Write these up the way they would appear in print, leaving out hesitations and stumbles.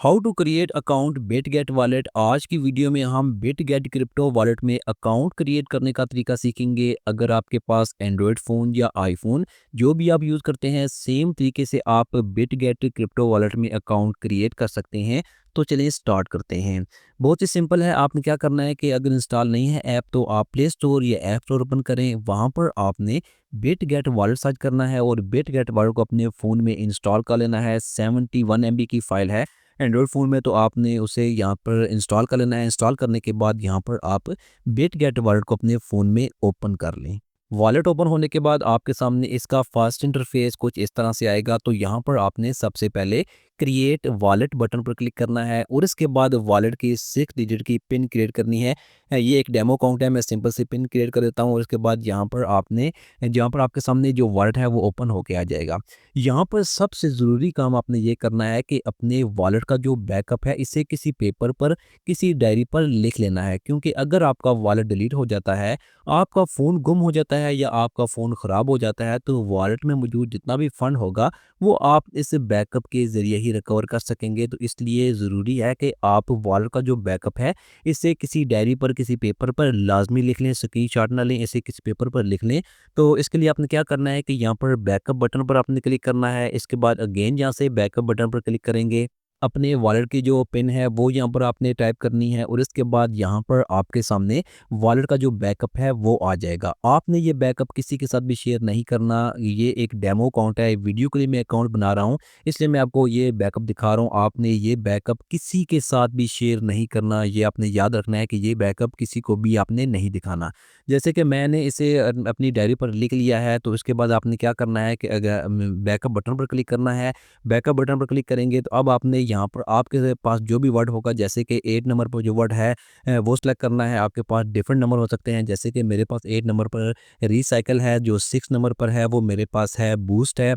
How to create account Bitget wallet. आज की video में हम बिटगेट क्रिप्टो वॉलेट में अकाउंट क्रिएट करने का तरीका सीखेंगे। अगर आपके पास एंड्रॉयड फ़ोन या आईफोन जो भी आप यूज़ करते हैं, सेम तरीके से आप बिटगेट क्रिप्टो वॉलेट में अकाउंट क्रिएट कर सकते हैं। तो चलिए स्टार्ट करते हैं। बहुत ही सिंपल है। आपने क्या करना है कि अगर इंस्टॉल नहीं है ऐप तो आप प्ले स्टोर या ऐप स्टोर ओपन करें। वहाँ पर आपने बिटगेट वॉलेट सर्च करना है और बिटगेट वॉलेट को अपने फ़ोन में इंस्टॉल कर लेना है। 71 MB की फ़ाइल है एंड्रॉयड फ़ोन में, तो आपने उसे यहाँ पर इंस्टॉल कर लेना है। इंस्टॉल करने के बाद यहाँ पर आप बिटगेट वॉलेट को अपने फ़ोन में ओपन कर लें। वॉलेट ओपन होने के बाद आपके सामने इसका फर्स्ट इंटरफेस कुछ इस तरह से आएगा। तो यहाँ पर आपने सबसे पहले क्रिएट वॉलेट बटन पर क्लिक करना है और इसके बाद वॉलेट की 6 डिजिट की पिन क्रिएट करनी है। ये एक डेमो अकाउंट है, मैं सिंपल सी पिन क्रिएट कर देता हूँ और इसके बाद यहाँ पर आपने जहाँ पर आपके सामने जो वॉलेट है वो ओपन होके आ जाएगा। यहाँ पर सबसे ज़रूरी काम आपने ये करना है कि अपने वॉलेट का जो बैकअप है इसे किसी पेपर पर, किसी डायरी पर लिख लेना है, क्योंकि अगर आपका वॉलेट डिलीट हो जाता है, आपका फ़ोन गुम हो जाता है या आपका फ़ोन ख़राब हो जाता है, तो वॉलेट में मौजूद जितना भी फ़ंड होगा वो आप इस बैकअप के ज़रिए ही रिकवर कर सकेंगे। तो इसलिए ज़रूरी है कि आप वॉलेट का जो बैकअप है इसे किसी डायरी पर, किसी पेपर पर लाजमी लिख लें। स्क्रीनशॉट ना लें, इसे किसी पेपर पर लिख लें। तो इसके लिए आपने क्या करना है कि यहाँ पर बैकअप बटन पर आपने क्लिक करना है। इसके बाद अगेन यहाँ से बैकअप बटन पर क्लिक करेंगे। अपने वॉलेट की जो पिन है वो यहाँ पर आपने टाइप करनी है और इसके बाद यहाँ पर आपके सामने वॉलेट का जो बैकअप है वो आ जाएगा। आपने ये बैकअप किसी के साथ भी शेयर नहीं करना। ये एक डेमो अकाउंट है, वीडियो के लिए मैं अकाउंट बना रहा हूँ, इसलिए मैं आपको ये बैकअप दिखा रहा हूँ। आपने ये बैकअप किसी के साथ भी शेयर नहीं करना। ये आपने याद रखना है कि ये बैकअप किसी को भी आपने नहीं दिखाना। जैसे कि मैंने इसे अपनी डायरी पर लिख लिया है, तो इसके बाद आपने क्या करना है कि अगर बैकअप बटन पर क्लिक करना है। बैकअप बटन पर क्लिक करेंगे तो अब आपने यहाँ पर आपके पास जो भी वर्ड होगा, जैसे कि 8 नंबर पर जो वर्ड है वो सेलेक्ट करना है। आपके पास डिफरेंट नंबर हो सकते हैं, जैसे कि मेरे पास 8 नंबर पर रिसाइकिल है, जो 6 नंबर पर है वो मेरे पास है बूस्ट है,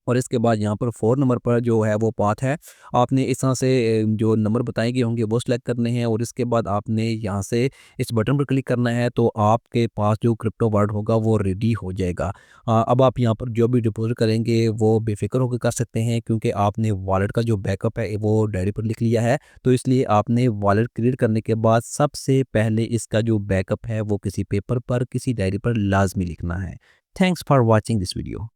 और इसके बाद यहाँ पर 4 नंबर पर जो है वो पाथ है। आपने इस तरह से जो नंबर बताए गए होंगे वो सिलेक्ट करने हैं और इसके बाद आपने यहाँ से इस बटन पर क्लिक करना है। तो आपके पास जो क्रिप्टो वर्ड होगा वो रेडी हो जाएगा। अब आप यहाँ पर जो भी डिपॉजिट करेंगे वो बेफिक्र होकर कर सकते हैं, क्योंकि आपने वॉलेट का जो बैकअप है वो डायरी पर लिख लिया है। तो इसलिए आपने वॉलेट क्रिएट करने के बाद सबसे पहले इसका जो बैकअप है वो किसी पेपर पर, किसी डायरी पर लाजमी लिखना है। Thanks for watching this video.